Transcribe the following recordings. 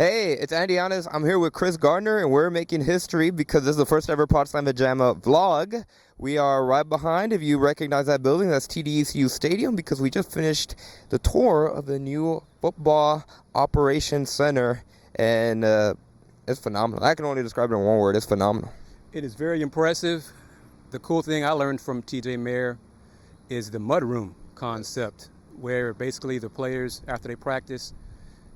Hey, it's Yanez. I'm here with Kris Gardner, and we're making history because this is the first ever Potsdam Pajama vlog. We are right behind, if you recognize that building, that's TDECU Stadium, because we just finished the tour of the new football operations center, and it's phenomenal. I can only describe it in one word. It's phenomenal. It is very impressive. The cool thing I learned from TJ Mayer is the mudroom concept, where basically the players, after they practice,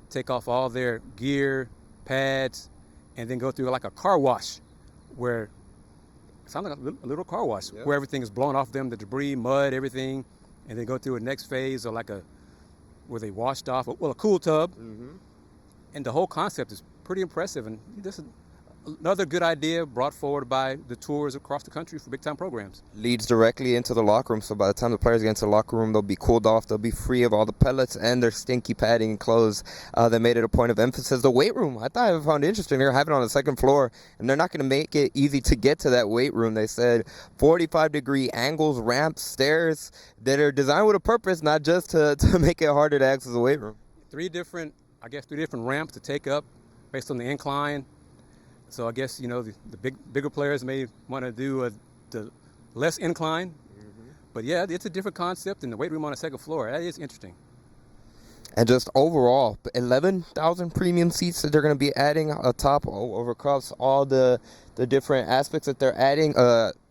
take off all their gear, pads, and then go through like a car wash, where it sounds like a little car wash, Yep. where everything is blown off them, the debris, mud, everything, and then go through a next phase, or where they washed off, a cool tub. Mm-hmm. And the whole concept is pretty impressive, and this is another good idea brought forward by the tours across the country for big-time programs. Leads directly into the locker room, so by the time the players get into the locker room, they'll be cooled off, they'll be free of all the pellets and their stinky padding and clothes. They made it a point of emphasis. The weight room, I thought I found it interesting. They're having it on the second floor, and they're not going to make it easy to get to that weight room. They said 45-degree angles, ramps, stairs that are designed with a purpose, not just to make it harder to access the weight room. Three different ramps to take up based on the incline. So I guess, the bigger players may want to do the less incline. Mm-hmm. But yeah, it's a different concept, and the weight room on the second floor, that is interesting. And just overall, 11,000 premium seats that they're going to be adding atop over across all the different aspects that they're adding.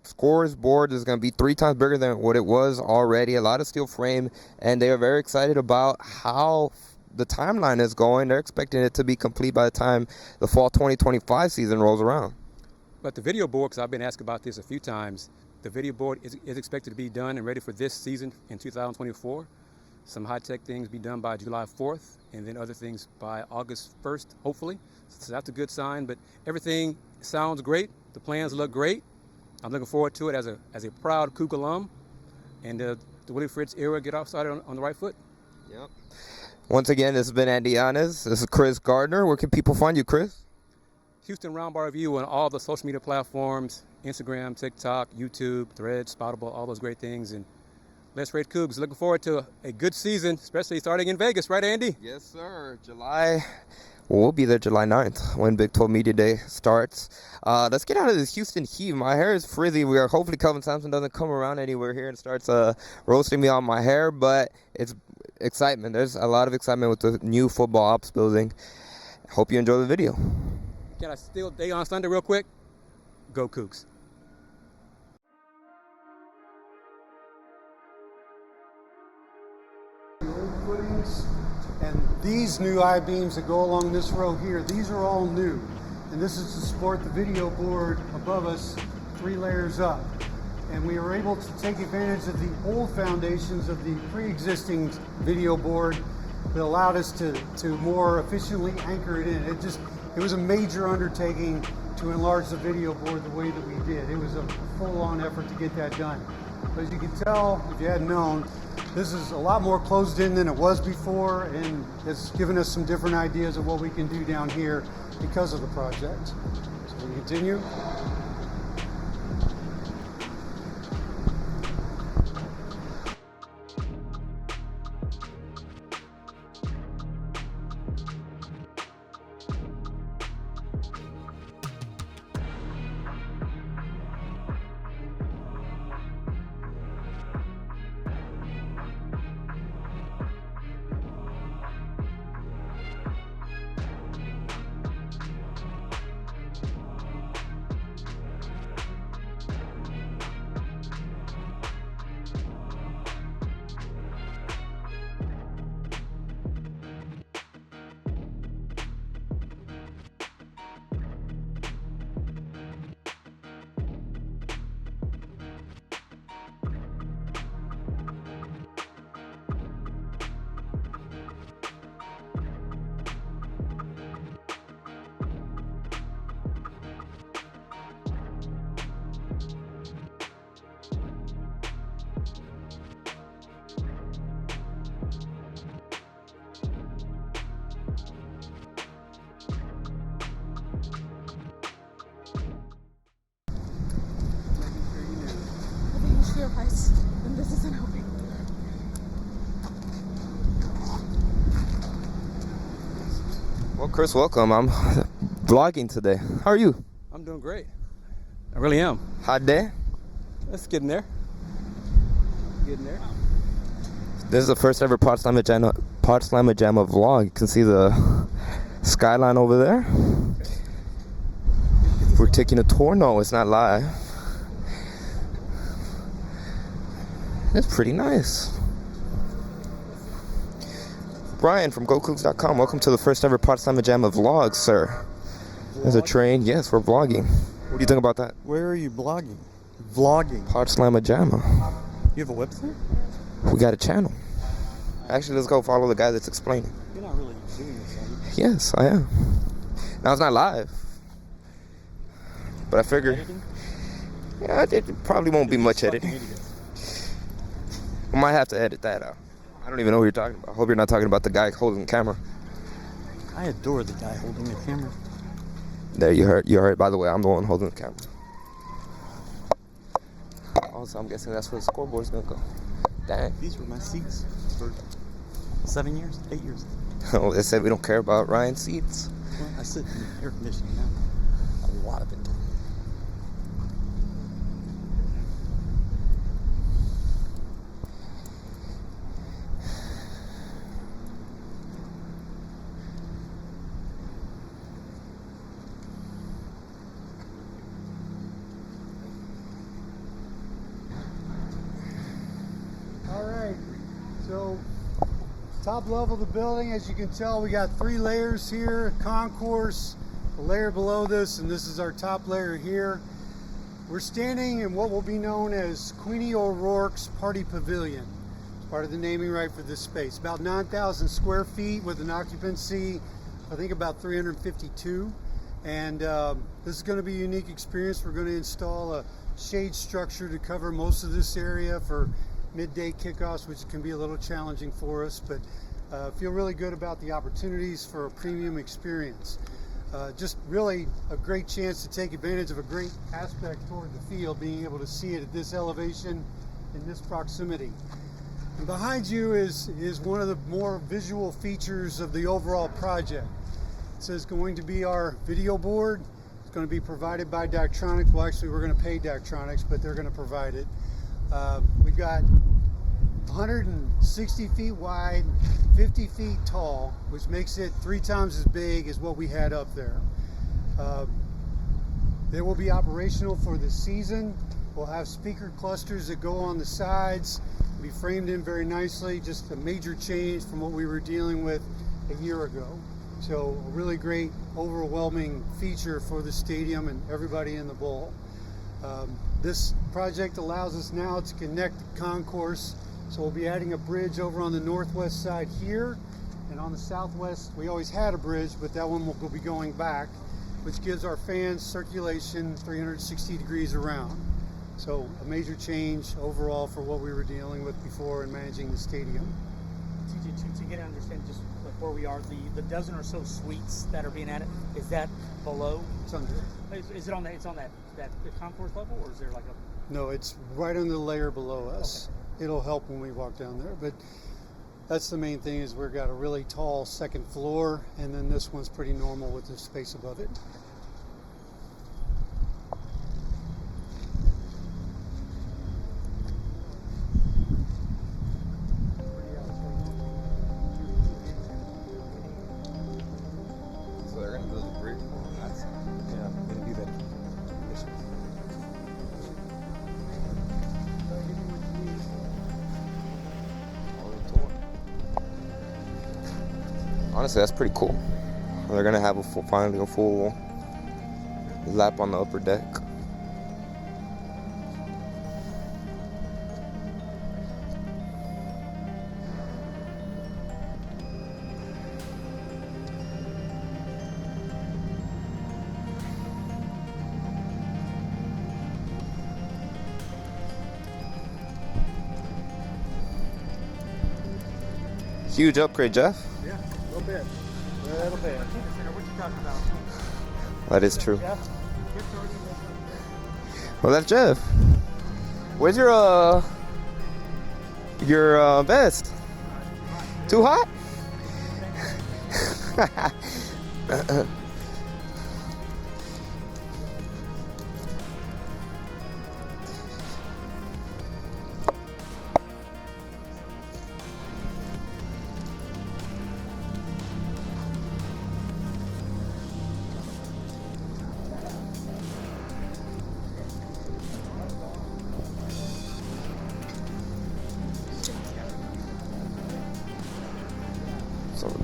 Scores board is going to be 3 times bigger than what it was already. A lot of steel frame, and they are very excited about how the timeline is going. They're expecting it to be complete by the time the fall 2025 season rolls around. But the video board, because I've been asked about this a few times, the video board is expected to be done and ready for this season in 2024. Some high-tech things be done by July 4th, and then other things by August 1st, hopefully. So that's a good sign, but everything sounds great. The plans look great. I'm looking forward to it as a proud Cougar alum, and the Willie Fritz era get off started on the right foot. Yep. Once again, this has been Yanez. This is Kris Gardner. Where can people find you, Kris? Houston Roundbar Review on all the social media platforms, Instagram, TikTok, YouTube, Threads, Spoutable, all those great things. And let's rate Cougs. Looking forward to a good season, especially starting in Vegas, right, Andy? Yes, sir. We'll be there July 9th when Big 12 Media Day starts. Let's get out of this Houston heat. My hair is frizzy. We are hopefully Calvin Sampson doesn't come around anywhere here and starts roasting me on my hair, but it's excitement. There's a lot of excitement with the new football ops building. Hope you enjoy the video. Can I steal Day on Sunday real quick? Go Cougs. Old footings and these new I-beams that go along this row here, these are all new. And this is to support the video board above us 3 layers up. And we were able to take advantage of the old foundations of the pre-existing video board that allowed us to more efficiently anchor it in. It was a major undertaking to enlarge the video board the way that we did. It was a full-on effort to get that done. But as you can tell, if you hadn't known, this is a lot more closed in than it was before, and it's given us some different ideas of what we can do down here because of the project. So we continue. realize when this isn't helping. Welcome Kris, welcome. I'm vlogging today. How are you? I'm doing great. I really am. Hot day? Let's get in there. Getting there. This is the first ever Pod Slamma Jamma vlog. You can see the skyline over there. We're taking a tour. No, it's not live. It's pretty nice. Brian from GoCougs.com. Welcome to the first ever Pod Slamma Jamma vlog, sir. There's a train. Yes, we're vlogging. What do you think about that? Where are you blogging? Vlogging. Pod Slamma Jamma. You have a website? We got a channel. Actually, let's go follow the guy that's explaining. You're not really doing this, are you? Yes, I am. Now it's not live, but I figure, Editing? yeah, it probably won't be much editing. I might have to edit that out. I don't even know who you're talking about. I hope you're not talking about the guy holding the camera. I adore the guy holding the camera. There, you heard. By the way, I'm the one holding the camera. Also, I'm guessing that's where the scoreboard's gonna go. Dang. These were my seats for 7 years, 8 years. Oh, they said we don't care about Ryan's seats. Well, I sit in air conditioning now. A lot of it. All right, so top level of the building, as you can tell, we got 3 layers here, concourse, a layer below this, and this is our top layer here. We're standing in what will be known as Queenie O'Rourke's Party Pavilion. It's part of the naming right for this space. About 9,000 square feet with an occupancy, I think about 352. And this is going to be a unique experience. We're going to install a shade structure to cover most of this area for midday kickoffs, which can be a little challenging for us, but feel really good about the opportunities for a premium experience. Just really a great chance to take advantage of a great aspect toward the field, being able to see it at this elevation in this proximity. And behind you is one of the more visual features of the overall project. This is going to be our video board. It's going to be provided by Daktronics. Well, actually, we're going to pay Daktronics, but they're going to provide it. We've got 160 feet wide, 50 feet tall, which makes it 3 times as big as what we had up there. They will be operational for the season. We'll have speaker clusters that go on the sides, be framed in very nicely, just a major change from what we were dealing with a year ago. So a really great, overwhelming feature for the stadium and everybody in the bowl. This project allows us now to connect the concourse. So we'll be adding a bridge over on the northwest side here, and on the southwest we always had a bridge, but that one will be going back, which gives our fans circulation 360 degrees around. So a major change overall for what we were dealing with before in managing the stadium. To get to understand just like where we are, the dozen or so suites that are being added, is that below? It's under. Is it on it's on that the concourse level, or is there like a? No, it's right on the layer below us. Okay. It'll help when we walk down there, but that's the main thing, is we've got a really tall second floor, and then this one's pretty normal with the space above it. So they're gonna build a bridge. Yeah, I'm gonna do that. Yes, sir. Honestly, that's pretty cool. They're gonna have finally a full lap on the upper deck. Huge upgrade, Jeff. Yeah, a little bit. A little bit. What you talking about? That is true. Jeff? Well, that's Jeff. Where's your vest? Too hot? So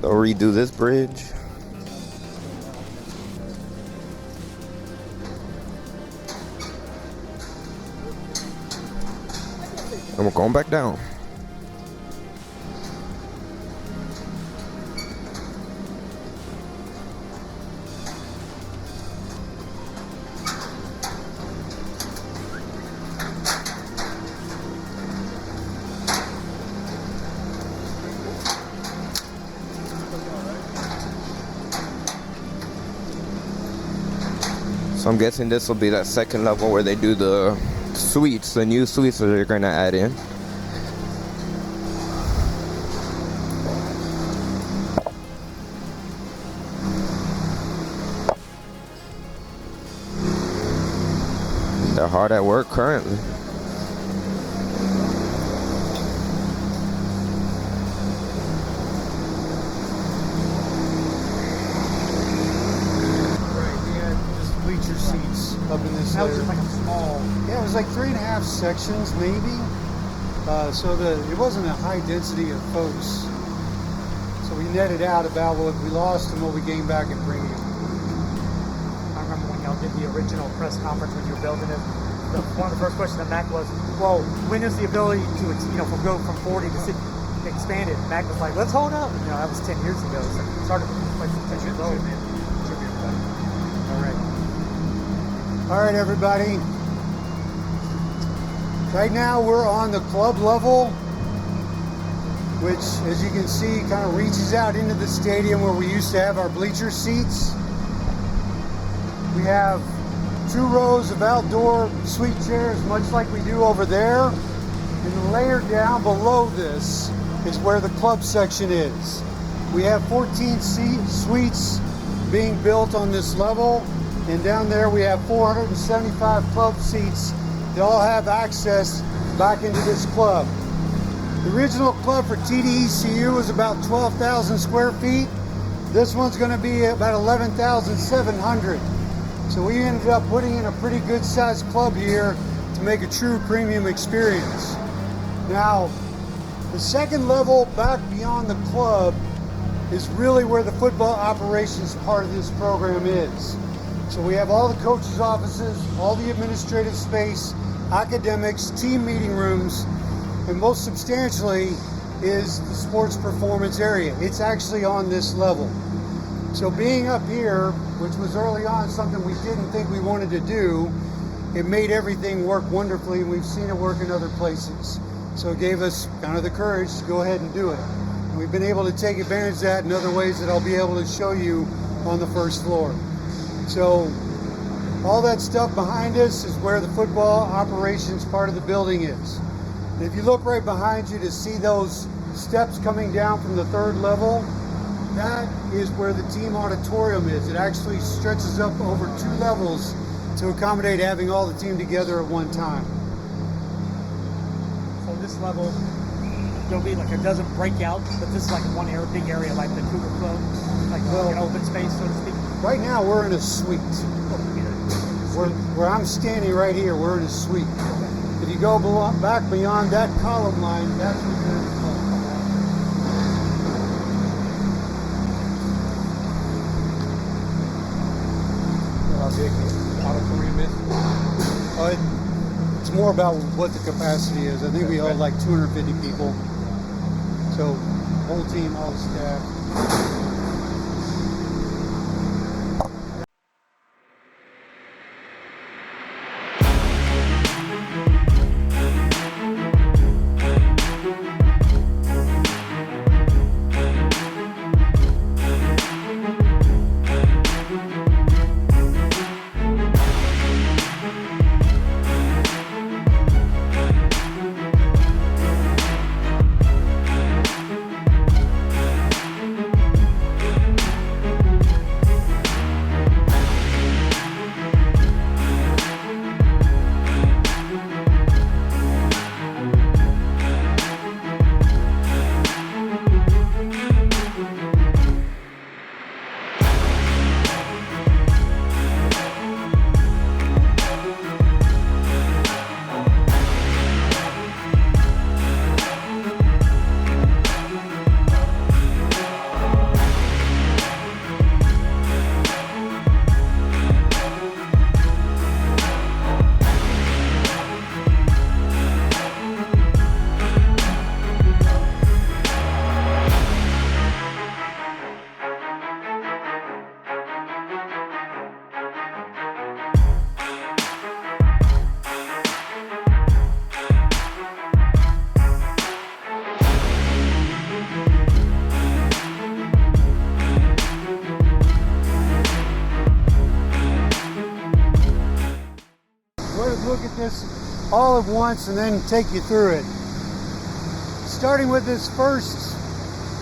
they'll redo this bridge. And we're going back down. So I'm guessing this will be that second level where they do the suites, the new suites that they're going to add in. They're hard at work currently. Seats up in this That was layer. just like a small. Yeah, it was like 3.5 sections maybe. So it wasn't a high density of folks. So we netted out about what we lost and what we gained back in premium. I remember when y'all did the original press conference when you were building it. One of the first questions that Mac was, well, when is the ability to, go from 40 to 60 expanded? Mac was like, let's hold up. That was 10 years ago. So it started like 10 years old. All right. All right, everybody. Right now we're on the club level, which, as you can see, kind of reaches out into the stadium where we used to have our bleacher seats. We have 2 rows of outdoor suite chairs, much like we do over there. And the layer down below this is where the club section is. We have 14 suites being built on this level. And down there we have 475 club seats that all have access back into this club. The original club for TDECU was about 12,000 square feet. This one's going to be about 11,700. So we ended up putting in a pretty good sized club here to make a true premium experience. Now, the second level back beyond the club is really where the football operations part of this program is. So we have all the coaches' offices, all the administrative space, academics, team meeting rooms, and most substantially is the sports performance area. It's actually on this level. So being up here, which was early on something we didn't think we wanted to do, it made everything work wonderfully, and we've seen it work in other places. So it gave us kind of the courage to go ahead and do it. And we've been able to take advantage of that in other ways that I'll be able to show you on the first floor. So all that stuff behind us is where the football operations part of the building is. And if you look right behind you to see those steps coming down from the third level, that is where the team auditorium is. It actually stretches up over 2 levels to accommodate having all the team together at one time. So this level, there'll be like, it doesn't break out, but this is like one big area like the Cougar Club, like an open space, so to speak. Right now we're in a suite. Where I'm standing right here, we're in a suite. If you go back beyond that column line, that's what it is. How big the auditorium is? It's more about what the capacity is. I think we hold like 250 people. So, whole team, all the staff. sort of look at this all at once and then take you through it. Starting with this first,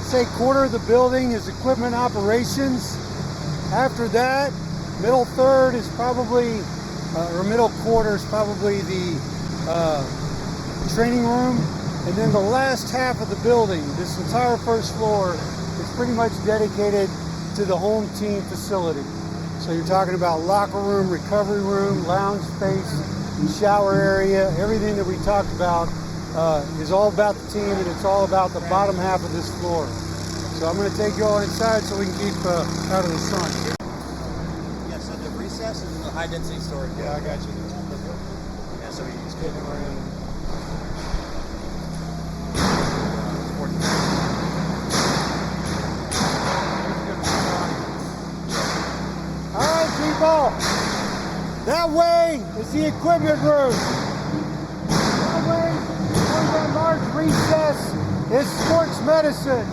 say, quarter of the building is equipment operations. After that, middle third is probably, or middle quarter is probably the training room. And then the last half of the building, this entire first floor, is pretty much dedicated to the home team facility. So you're talking about locker room, recovery room, lounge space, shower area, everything that we talked about is all about the team, and it's all about the bottom half of this floor. So I'm going to take you all inside so we can keep out of the sun. Yeah, so the recess is the high density storage. Yeah, I got you. Yeah, so we use kitchen room. All right, people. That way is the equipment room. That way, on that large recess, is sports medicine.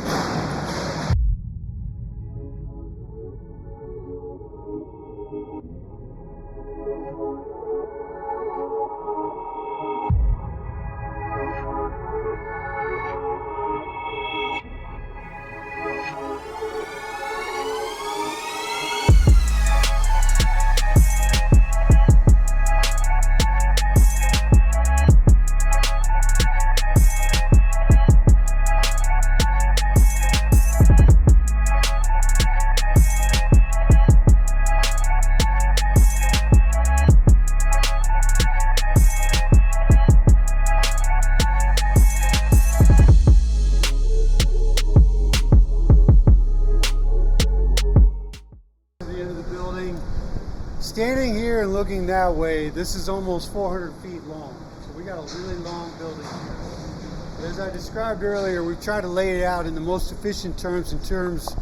Standing here and looking that way, this is almost 400 feet long. So we got a really long building here. But as I described earlier, we've tried to lay it out in the most efficient terms in terms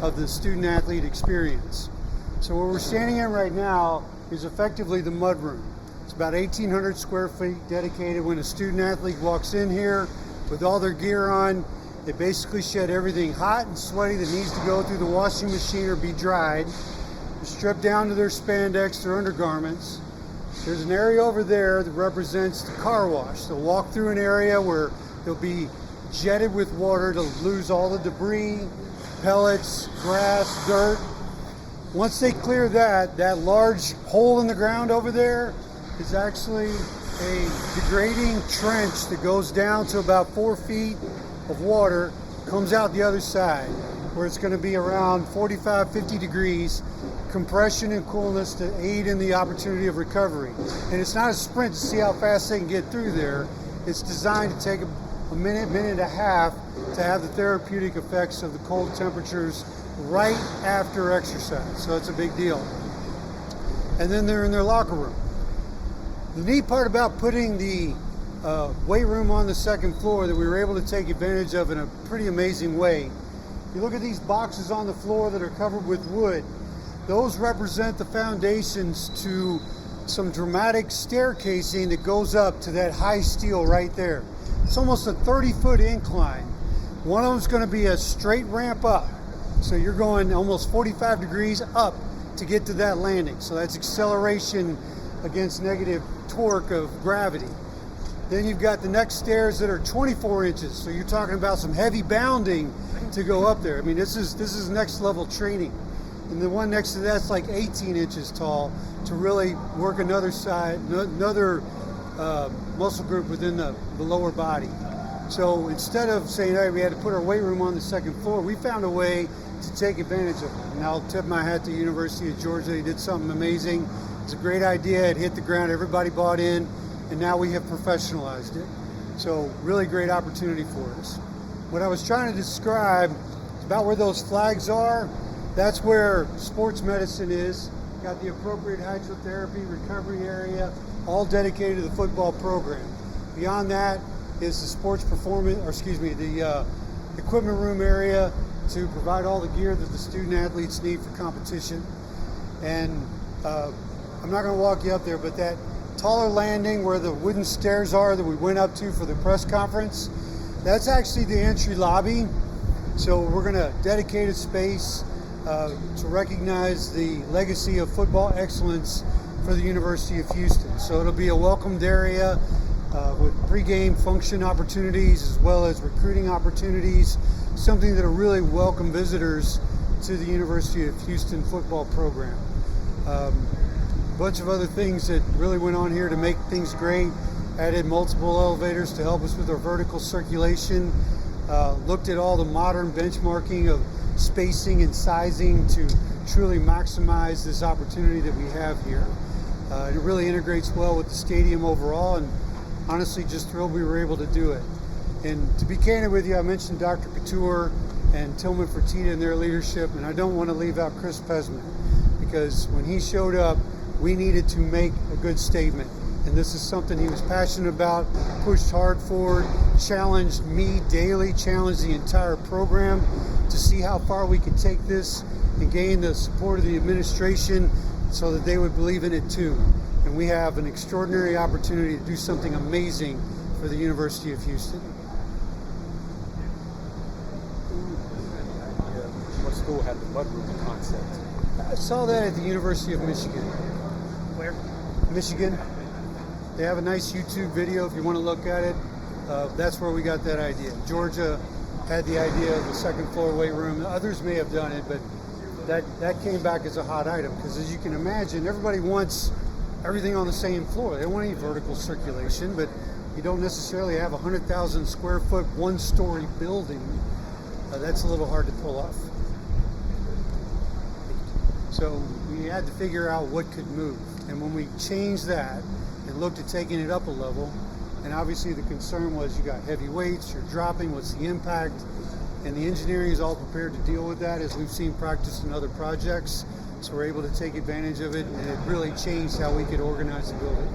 of the student-athlete experience. So where we're standing in right now is effectively the mud room. It's about 1,800 square feet dedicated. When a student-athlete walks in here with all their gear on, they basically shed everything hot and sweaty that needs to go through the washing machine or be dried. Stripped down to their spandex, their undergarments. There's an area over there that represents the car wash. They'll walk through an area where they'll be jetted with water to lose all the debris, pellets, grass, dirt. Once they clear that large hole in the ground over there is actually a degrading trench that goes down to about 4 feet of water, comes out the other side, where it's going to be around 45, 50 degrees. Compression and coolness to aid in the opportunity of recovery. And it's not a sprint to see how fast they can get through there. It's designed to take a minute, minute and a half to have the therapeutic effects of the cold temperatures right after exercise. So that's a big deal. And then they're in their locker room. The neat part about putting the weight room on the second floor that we were able to take advantage of in a pretty amazing way. You look at these boxes on the floor that are covered with wood. Those represent the foundations to some dramatic staircasing that goes up to that high steel right there. It's almost a 30-foot incline. One of them is going to be a straight ramp up. So you're going almost 45 degrees up to get to that landing. So that's acceleration against negative torque of gravity. Then you've got the next stairs that are 24 inches. So you're talking about some heavy bounding to go up there. I mean, this is next level training. And the one next to that's like 18 inches tall to really work another side, another muscle group within the lower body. So instead of saying, hey, we had to put our weight room on the second floor, we found a way to take advantage of it. And I'll tip my hat to the University of Georgia. They did something amazing. It's a great idea. It hit the ground. Everybody bought in. And now we have professionalized it. So really great opportunity for us. What I was trying to describe is about where those flags are. That's where sports medicine is. Got the appropriate hydrotherapy recovery area, all dedicated to the football program. Beyond that is the sports performance, or excuse me, the equipment room area to provide all the gear that the student athletes need for competition. And I'm not going to walk you up there, but that taller landing where the wooden stairs are that we went up to for the press conference, that's actually the entry lobby. So we're going to dedicate a space to recognize the legacy of football excellence for the University of Houston. So it'll be a welcomed area with pregame function opportunities as well as recruiting opportunities, something that'll really welcome visitors to the University of Houston football program. A bunch of other things that really went on here to make things great. Added multiple elevators to help us with our vertical circulation. Looked at all the modern benchmarking of spacing and sizing to truly maximize this opportunity that we have here. It really integrates well with the stadium overall, and honestly just thrilled we were able to do it. And to be candid with you, I mentioned Dr. Couture and Tillman Fertitta and their leadership, and I don't want to leave out Kris because when he showed up, we needed to make a good statement. And this is something he was passionate about, pushed hard for, challenged me daily, challenged the entire program to see how far we could take this and gain the support of the administration so that they would believe in it too. And we have an extraordinary opportunity to do something amazing for the University of Houston. What school had the mudroom concept? I saw that at the University of Michigan. Where? Michigan. They have a nice YouTube video if you want to look at it. That's where we got that idea. Georgia had the idea of the second floor weight room. Others may have done it, but that came back as a hot item because, as you can imagine, everybody wants everything on the same floor. They don't want any vertical circulation, but you don't necessarily have a 100,000 square foot, one-story building. That's a little hard to pull off. So we had to figure out what could move. And when we changed that and looked at taking it up a level, and obviously the concern was you got heavy weights, you're dropping, what's the impact? And the engineering is all prepared to deal with that as we've seen practice in other projects. So we're able to take advantage of it, and it really changed how we could organize the building.